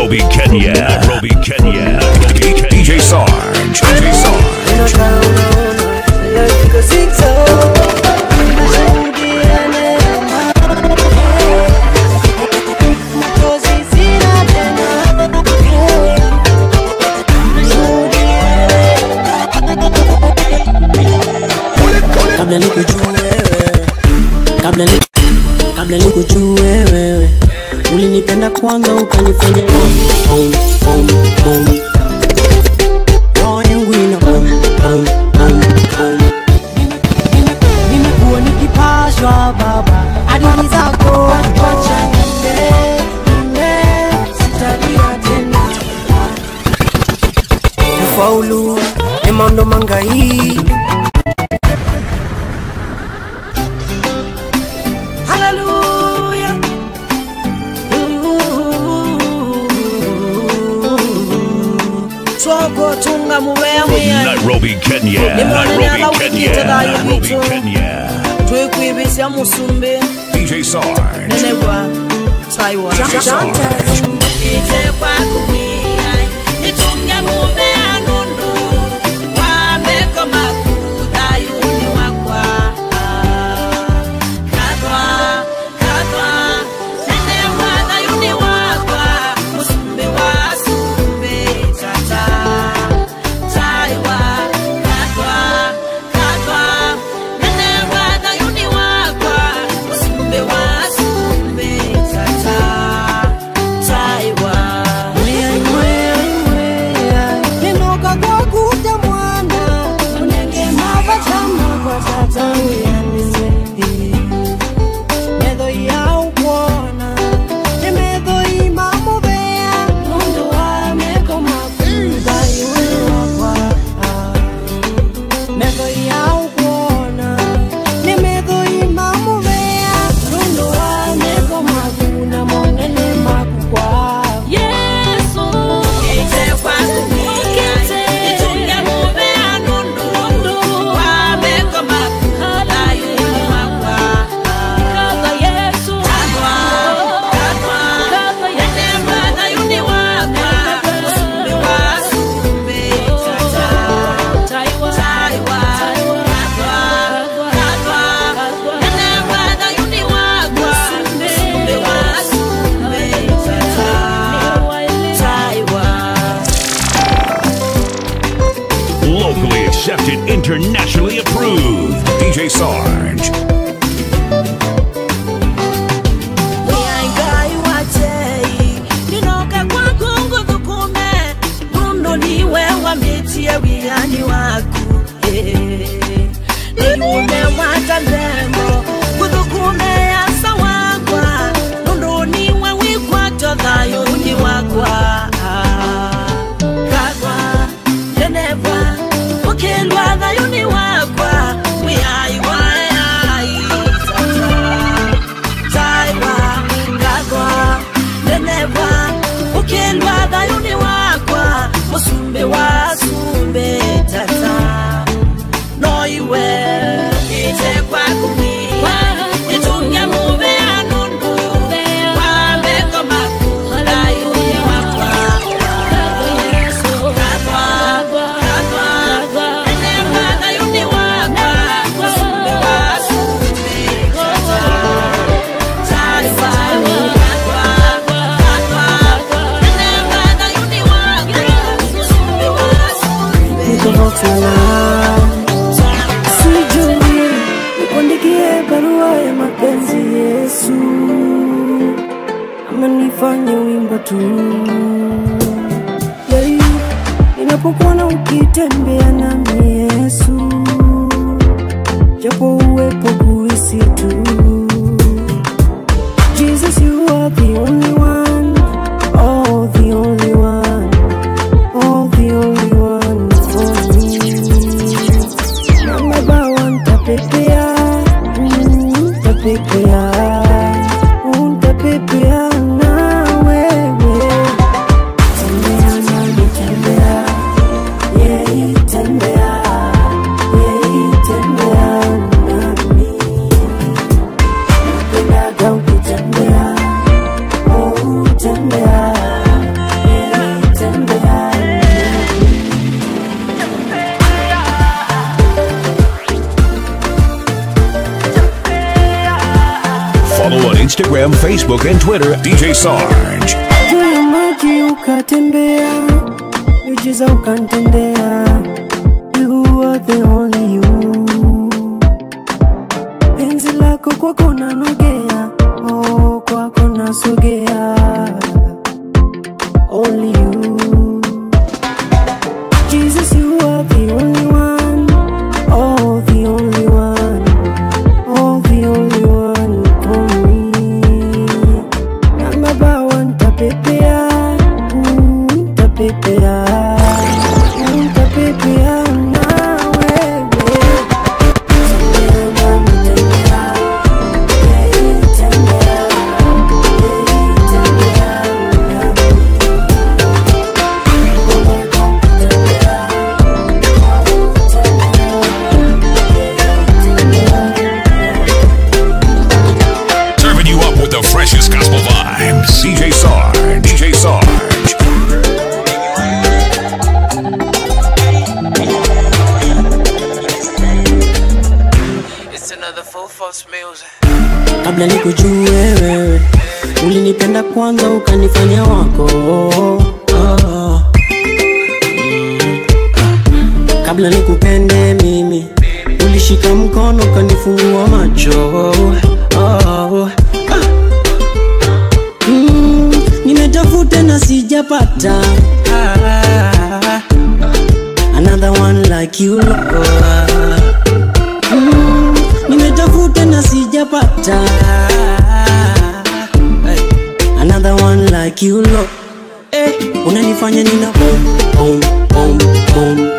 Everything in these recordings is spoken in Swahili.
Nairobi, Kenya. Nairobi, Kenya. DJ Sarge. DJ Sarge. Kabla nikujue wewe, ulinipenda kwanza ukanifanya boom boom boom. Roho yangu ina boom boom boom boom. Nimekuwa nikipashwa baba adui zako wacha nime sitalia tena. Ufaulu ni mambo mangai. Nairobi, Kenya. Nairobi, Kenya. Nairobi, Kenya. Tuikuibisia musumbe DJ Sarge. Nenegwa Taiwan Itekwa kumia Nitunge mume anundu Wameko makuda yuni wakwa Katwa Nenegwa na yuni wakwa Musumbe wa sumbe tata Internationally approved. DJ Sarge. Ninapokuona ukitembea nami Yesu, japo uwepo kuhisi tu. Jesus, you are the only one, oh the only one, oh the only one for me. Mama bawa ntapepea, ntapepea, ntapepea na wewe. Oh Instagram, Facebook, and Twitter, DJ Sarge. Juu ya maji ukatembea, miujiza ukantendea. You are the only you. Penzi lako kwako nanogea, oh kwako nasogea. Only you. Jesus, you are the only one. Oh, the only one. Oh, the only one for me. Number one, tapepea. Tapepea. Tapepea na wewe. Serving you up with the freshest gospel vibes. DJ Sarge. DJ Sarge. It's another full force music. Kabla nikujue wewe, ulinipenda kwanza ukanifanya wako. Kabla nikupende mimi, ulishika mkono ukanifungua macho. Nimetafuta na sijapata. Another one like you, Lord. Nimetafuta na sijapata. Another one like you, Lord. Unanifanya nina boom, boom, boom, boom.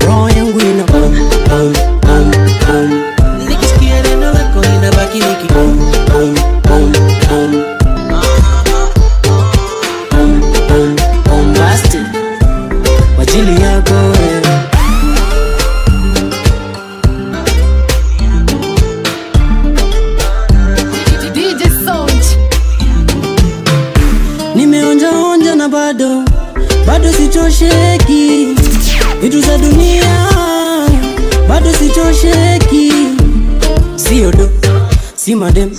Roho yangu ina boom, boom, boom, boom. Nikisikia neno lako ninabaki niki boom, boom, boom, boom. Boom, boom, boom, basti. Kwa ajili yako wewe. DJ Sarge. Nimeonja onja na bado sichosheki. Vitu za dunia bado sichosheki. Sio do, si madem.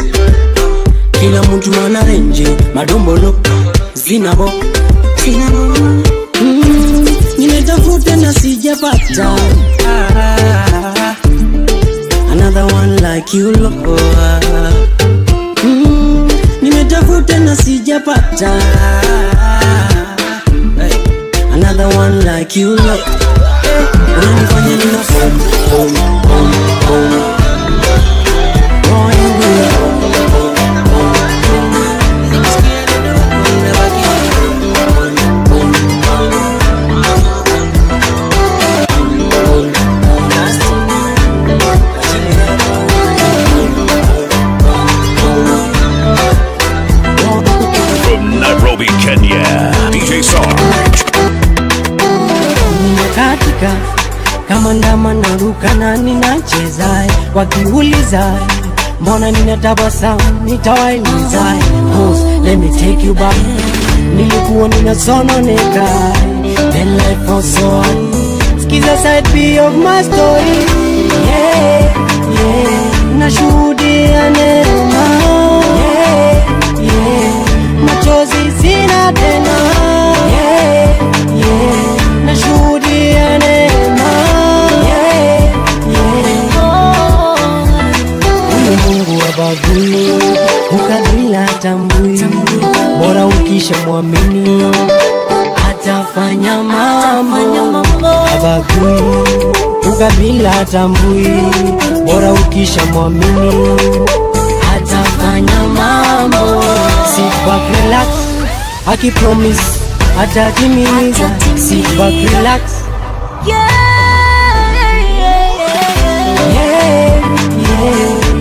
Kila mtu ana renje, madombolo zinabo. Nimetafuta na sijapata. Another one like you, Lord. Nimetafuta na sijapata. Another one like you, Lord. Unanifanya nina boom, boom, boom, boom. Roho yangu ina boom, boom, boom, boom. Nikisikia neno lako ninabaki boom, boom, boom, boom. Boom, boom, basti. Kwa ajili yako. From Nairobi, Kenya, DJ Sarge. Nimekatika kama ndama naruka na ninacheza. Wakiuliza mbona ninatabasamu, nitawaeleza. Cause let me take you back. Nilikuwa ninasononeka, then life was so on. Skiza side B of my story. Yeah, yeah. Nashuhudia neema. Yeah, yeah. Machozi sina tena. Yeah, yeah. Nashuhudia neema. Yeah, yeah. Huyu Mungu habagui, ukabila tambui. Bora ukisha muamini, atafanya mambo. Habagui, ukabila tambui. Bora ukisha muamini, atafanya mambo. Sit back, relax, aki promise atatimiza. Sit back, relax. Yeah, yeah.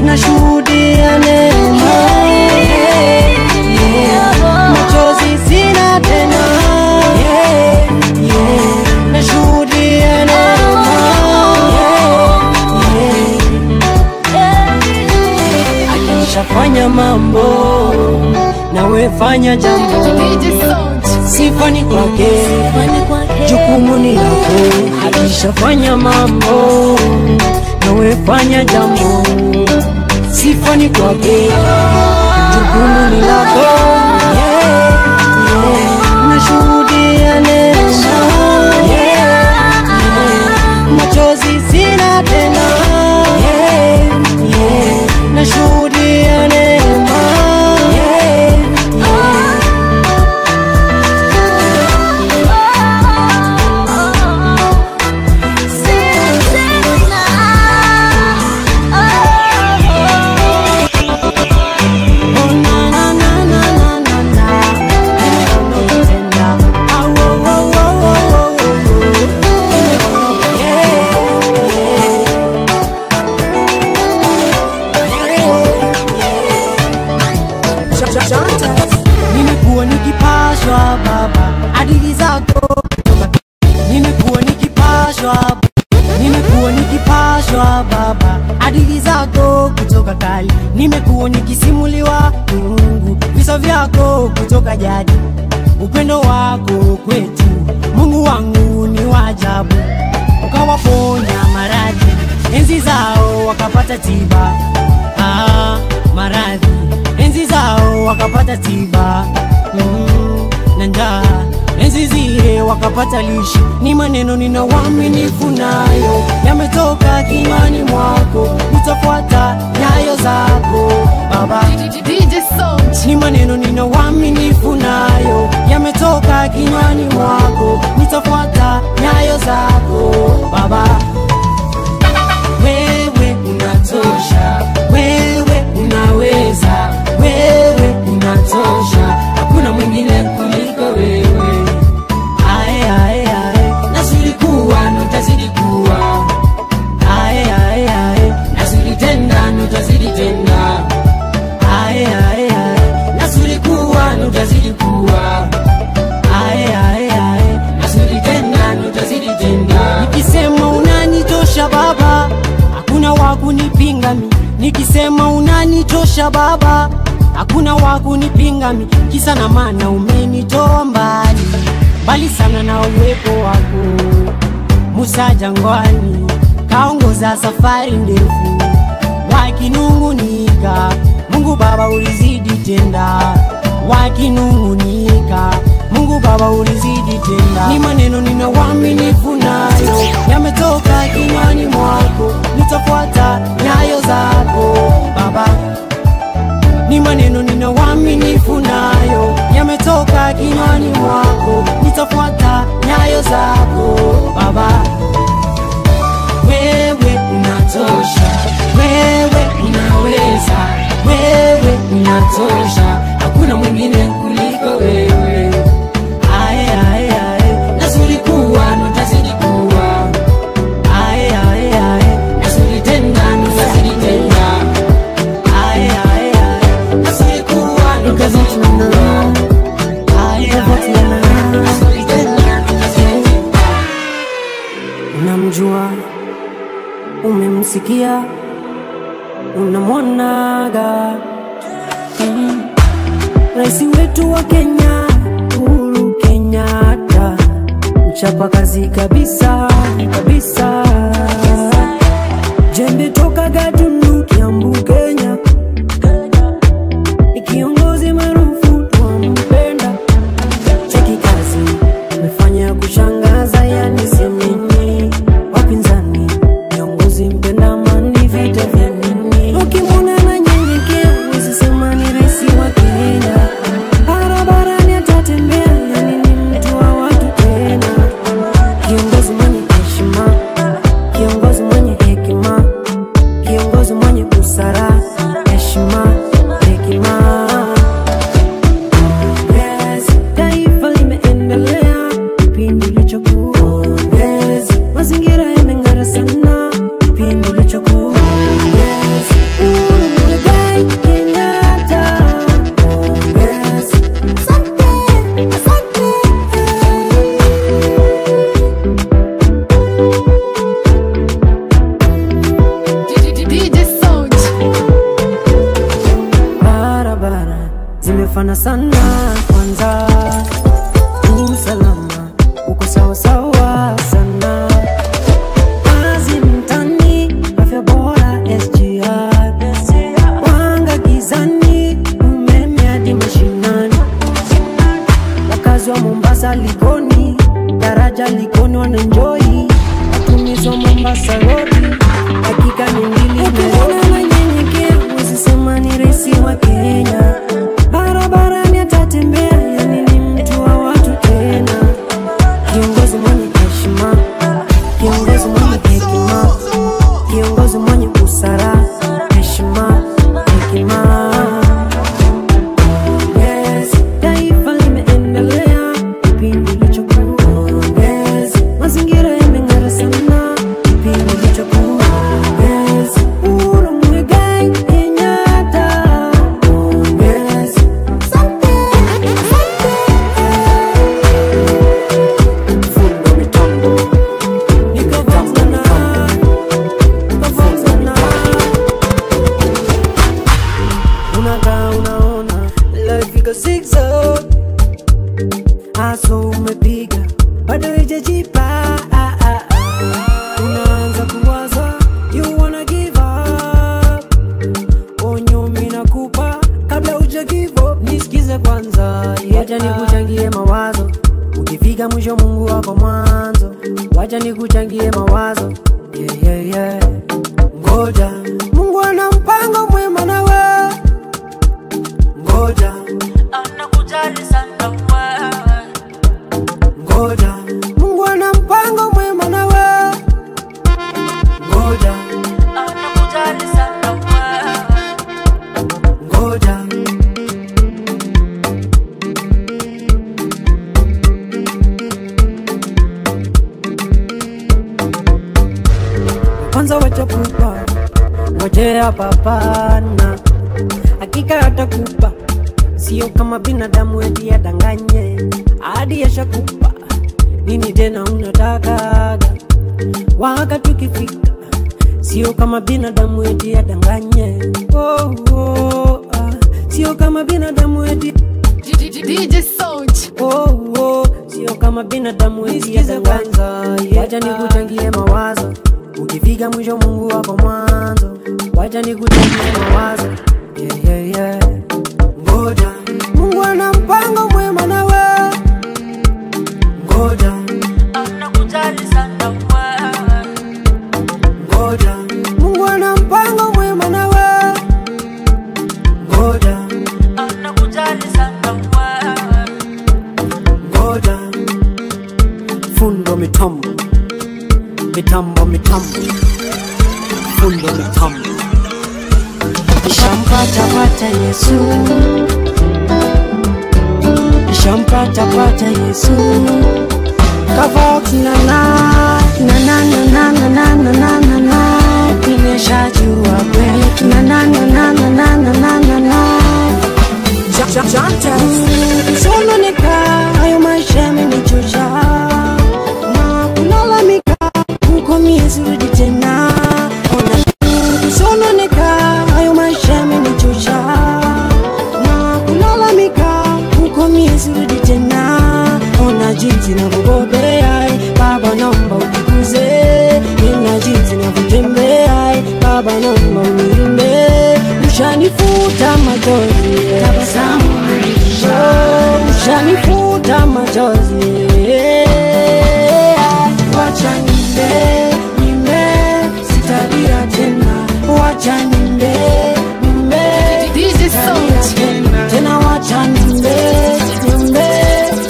Nashuhudia neema. Yeah, machozi sina tena. Yeah, yeah. Nashuhudia neema. Yeah. Akishafanya mambo, nawe fanya jambo. DJ Sarge. Sifa ni kwake, jukumu ni lako. Akishafanya mambo, nawe fanya jambo. sifa ni kwake, jukumu ni lako. Nashuhudia neema, machozi sina tena. Nashuhudia neema, nimekuwa nikipashwa baba hadithi zako, nimekuwa nikipashwa baba hadithi zako kutoka kale, nimekuwa nikisimuliwa Mungu visa vyako kutoka jadi, upendo wako kwetu Mungu wangu ni wajabu, ukawaponya maradhi enzi zao wakapata tiba. Maradhi enzi zao wakapata tiba, na njaa enzi zile wakapata lishe. Ni maneno nina uaminifu nayo, yametoka kinywani mwako, utafuata nyayo zako baba. DJ Sound. Ni maneno nina uaminifu nayo, yametoka kinywani mwako, nitafuata nyayo zako baba. Wewe unatosha, wewe unaweza, wewe unatosha, hakuna mwingine kuliko wewe. Ae ae ae, nazidi kuwa nutazidi kuwa. Ae ae ae, nazidi tenda nutazidi tenda. Ae ae ae, nazidi kuwa nutazidi kuwa. Ae ae ae, nazidi tenda nutazidi tenda. Nikisema unanitosha baba, hakuna wakunipinga mi. Nikisema unanitosha baba, hakuna wakunipinga mi. Kisa na maana umenitoa mbali, mbali sana na uwepo wako. Musa jangwani kaongoza safari ndefu, wakinungunika Mungu baba ulizidi tenda, wakinungunika Mungu baba ulizidi tenda. Ni maneno nina uaminifu nayo, yametoka kinywani mwako, nitafuata nyayo zako baba. Ni maneno nina uaminifu nayo, yametoka kinywani mwako, nitafuata nyayo zako baba. Wewe unatosha, wewe unaweza, wewe unatosha, hakuna mwingine kuliko wewe. Ae ae ae, nazidi kuwa nutazidi kuwa. Ae ae ae, nazidi tenda nutazidi tenda. Ae ae ae, nazidi kuwa nutazidi kuwa. Ae ae ae, nazidi tenda nutazidi tenda. Unamjua, umemsikia, unamwonaga Raisi wetu wa Kenya, Uhuru Kenyatta, mchapa kazi kabisa kabisa. Jembe toka Gatundu, Kiambu, Kenya, ni kiongozi maarufu tunampenda. Cheki kazi amefanya kushangaza, yani semeni wapinzani, kiongozi mpenda amani, vita vya nini? Ukimwona na nyenyekea, huwezi sema ni raisi wa Kenya. Barabarani atatembea, yani ni mtu wa watu tena. Kiongozi mwenye Mombasa Likoni, daraja Likoni wanenjoy. Atumizo Mombasa Road, hakika ni mbili Nairobi. Nanyenyekea, usisema ni raisi wa Kenya. Barabarani atatembea, yani ni mtu wa watu tena. Kiongozi mwenye heshima, kiongozi mwenye hekima, kiongozi mwenye busara, heshima, hekima. Yes, taifa limeendelea, kipindi kilichokuwa. Yes, mazingira yameng'ara sana, kipindi kilichokuwa. Yes, Uhuru Muigai Kenyatta. Yes, asante, asante. Fundo mitambo, nikavozana, nikavozana. Unakaa unaona life iko zigzag, aso umepiga bado haijajipa. Unaanza kuwaza you wanna give up. Onyo mimi nakupa kabla huja give up. Nisikize kwanza, wacha nikuchangie mawazo. Ukifika mwisho Mungu wako mwanzo. Wacha nikuchangie mawazo. Yeah, yeah, yeah. Ngoja, Mungu ana mpango mwema na wewe. Ngoja, Anakujali sana wewe. ngoja, Mungu ana mpango mwema na wewe. Ngoja, Anakujali sana wewe. ngoja. Kwanza wacha pupa, ngojea papana. Hakika atakupa, sio kama binadamu eti adanganye. Hadi yashakupa, nini tena unatakaga? Wakati ukifika, sio kama binadamu eti adanganye. Oh, oh, sio kama binadamu eti. DJ Sound. Oh, oh, sio kama binadamu eti adanganye. Wacha nikuchangie mawazo. Ukifika mwisho Mungu wako mwanzo. Wacha nikuchangie mawazo. Yeah, yeah, yeah. Ngoja, Mungu ana mpango mwema na wewe. Ngoja, Anakujali sana wewe. ngoja, Mungu ana mpango mwema na wewe. Ngoja, Anakujali sana wewe. ngoja. Fundo mitambo, mitambo, mitambo. Fundo mitambo. Nishampata Yesu, nishampata Yesu. Kavox na na na na na na na na na na na. Nimeshajua kwetu na na na na na na na na na na. Sononeka hayo maisha yamenichosha, na kulalamika huko miezi rudi tena. Sononeka hayo maisha yamenichosha, na kulalamika huko miezi rudi tena. Ona jinsi navyobobea, Baba naomba ukikuze. Nina jinsi navyotembea, Baba naomba unilinde. Ushanifuta machozi, tabasamu ushanifuta machozi. Wacha nimbe, sitalia tena. Wacha nimbe, DJ Sound. tena. Wacha nimbe,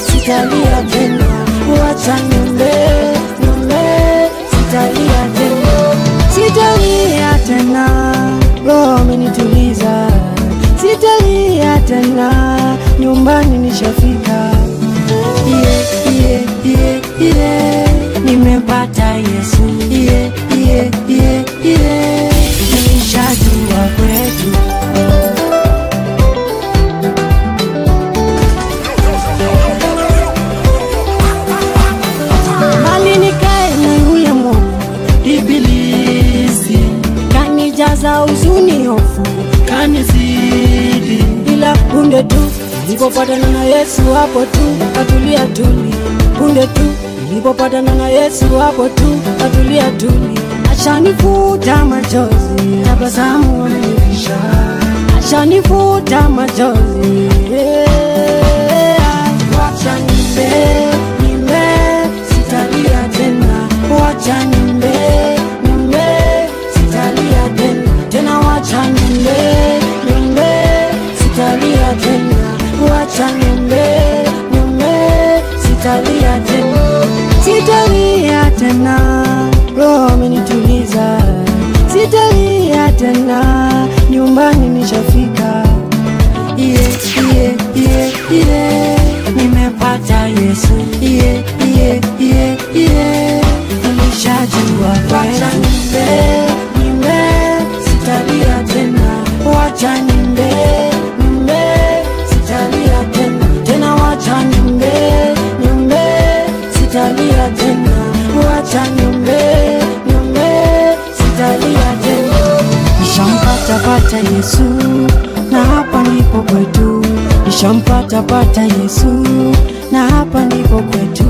sitalia tena. Wacha nimbe, sitalia tena. Sitalia tena, Roho amenituliza. Sitalia tena, nyumbani nishafika. Nimepata Yesu. Nishajua kwetu. Mali nikae na yule Mungu, ibilisi kanijaza huzuni, hofu kanizidi. Ila punde tu nilipopatana na Yesu, hapo tu katulia tuli. Punde tu nilipopatana na Yesu, hapo tu katulia tuli. Ashanifuta machozi, tabasamu amenivisha. Ashanifuta machozi. Wacha nimbe, sitalia tena, sitalia tena, roho amenituliza. Sitalia tena, nyumbani nishafika. Nimepata Yesu. Nilishajua wacha nimbe, sitalia tena. Wacha nimbe, sitalia tena. Wacha nimbe, sitalia tena. Wacha nimbe, sitalia tena. Nishampata Yesu, na hapa ndipo kwetu. Nishampata Yesu, na hapa ndipo kwetu.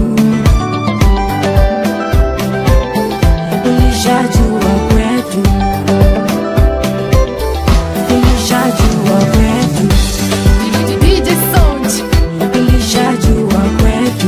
Nilishajua kwetu, nilishajua kwetu. DJ Sound. Nilishajua kwetu.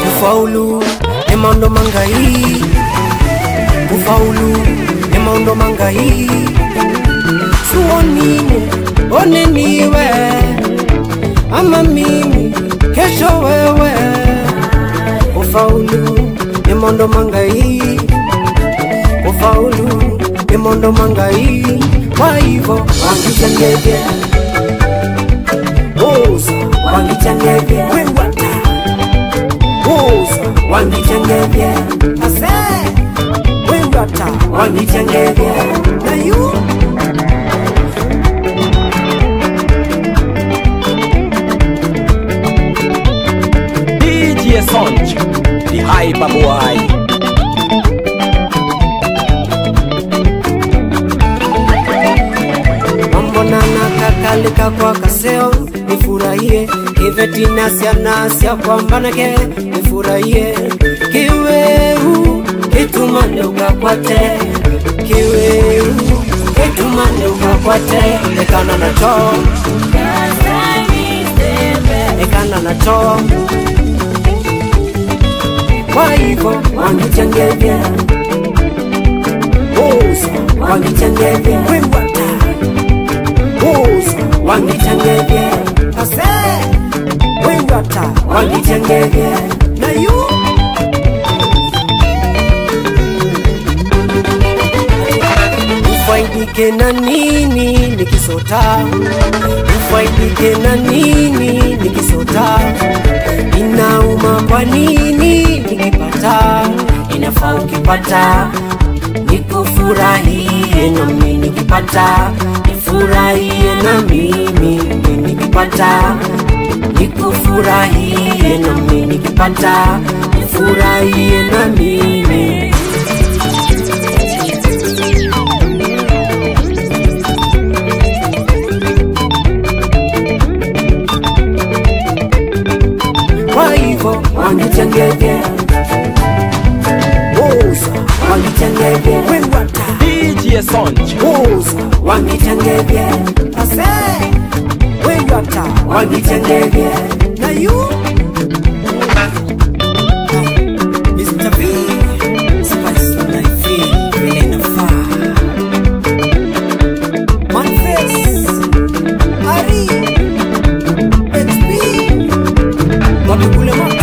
Kufaulu ni maundo mangai, kufaulu ni maundo mangai. Suonine one niwe ama mimi kesho wewe. Kufaulu ni maundo mangai, kufaulu ni maundo mangai. Kwa hivyo wangichangege oza, wangichangege wewata oza, wangichangege ase wewata, wangichangege na yu. DJ Sound, the hyper boy. Mbonana kakalika kwa kaseo nifurahie, kiveti nasya kwa mbanake nifurahie. Kiweu kitumane ukakwate, kiweu kitumane ukakwate. Ekana na cho, ekana na cho. Kwa hivyo wangichangege oza, wangichangege wewata oza, wangichangege ase wewata, wangichangege na yu. Ufaidike na nini nikisota, ufaidike na nini nikisota. Inauma kwa nini nikipata, inafaa ukipata nikufurahie nami nikipata, nifurahie na mimi nikipata, nikufurahie nami nikipata, nifurahie na mimi. Kwa hivyo wangichangege oza, wangichangege wewata DJ Sound, oza, wangichangege ase wewata, wangichangege na yu. Mr. B, spice on my feet, really in a fire. Manifest, Ari, XP, Watukule Max.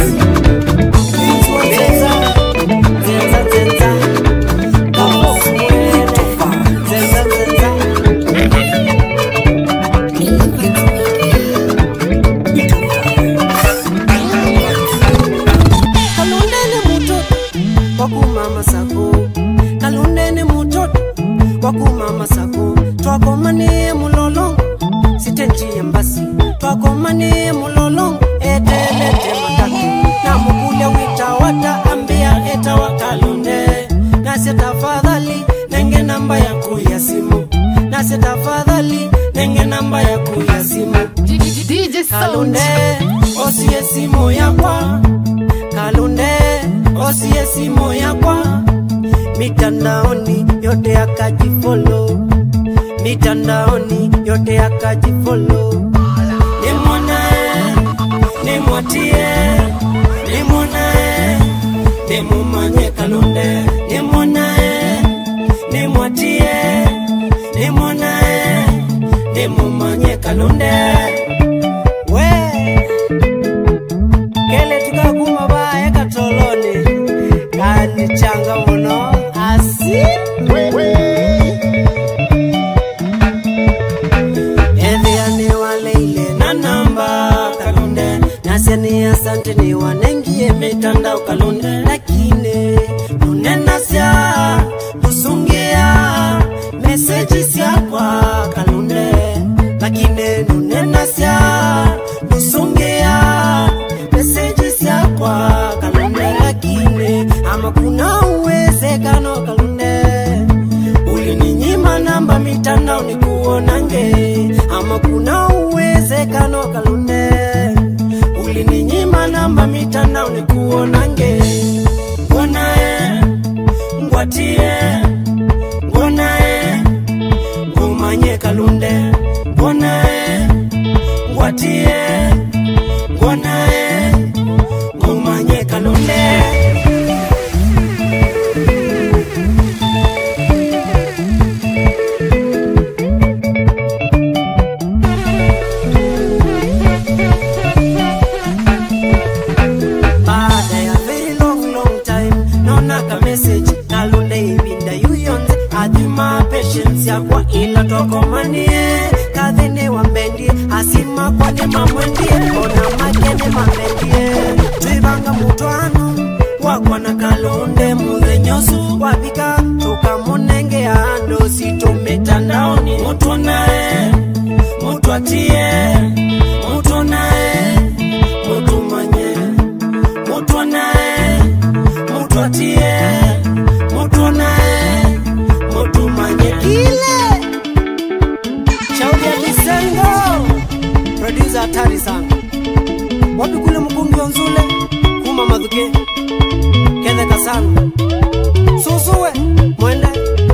Wakumama sako twakomane mulolongo, sitenji embasi twakomane mulolongo. Etelete matatu na mukule wita wata ambia eta wakalunde. Nase tafadhali nenge namba yaku ya simu, nase tafadhali nenge namba yaku ya simu. DJ Sound. Kalunde osie simu yakwa, kalunde osie simu yakwa. Mitandaoni yote akajifollow, mitandaoni yote akajifollow. Nimona Kalunde we kele tukaguma bae katoloni kani changa muno asi Ediani waleile na namba Kalunde Nasiani asante ni wanengie mitandao Kalunde Lakini nunena siya musungia meseji siya kwa Kalunde Lakini nunena siya musungia meseji siya kwa Kalunde Lakini ama kuna uwezekano Kalunde ulininyima namba mitandao ni kuonange Ama kuna uwezekano Kalunde ulininyima namba mitandao ni kuonange Ngonae ngwatie Ngonae ngumanye Kalunde Ngonae ngwatie Ngonae ngumanye Kalunde Kwa ila toko manie Kadhine wambendie Asima kwa ni mamwendie Ona makene mamendie Tuibanga mutwano Wakwa na Kalunde Muthe nyosu Wabika Tuka munenge ando Sito mitandaoni Mutuonae Mutuatie Mutuonae Mutumanye Mutuonae Mutuatie Mutuonae Mutumanye Ile Shauri ya Lisengo Producer hatari sana Wapi kule mkungi onzule Kuma madhuke Kedheka sana Susuwe Mwende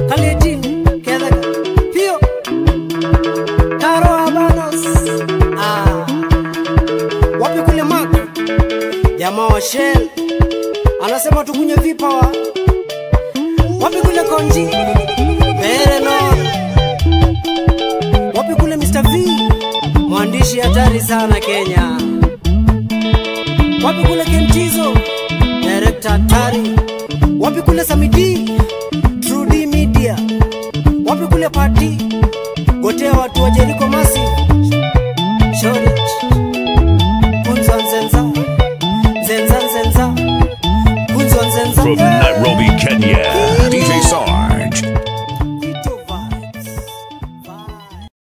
Kalietini Kedheka Pio Karo Habanos Wapi kule Mark Jamaa wa Shell Anasema tukunye vipawa Wapi kule Konji Mere no Wapi kule Mr. V Mwandishi hatari sana Kenya Wapi kule Kentizo Director hatari Wapi kule Samidi True D Media Wapi kule Party Gotea watu wa Jericho Masi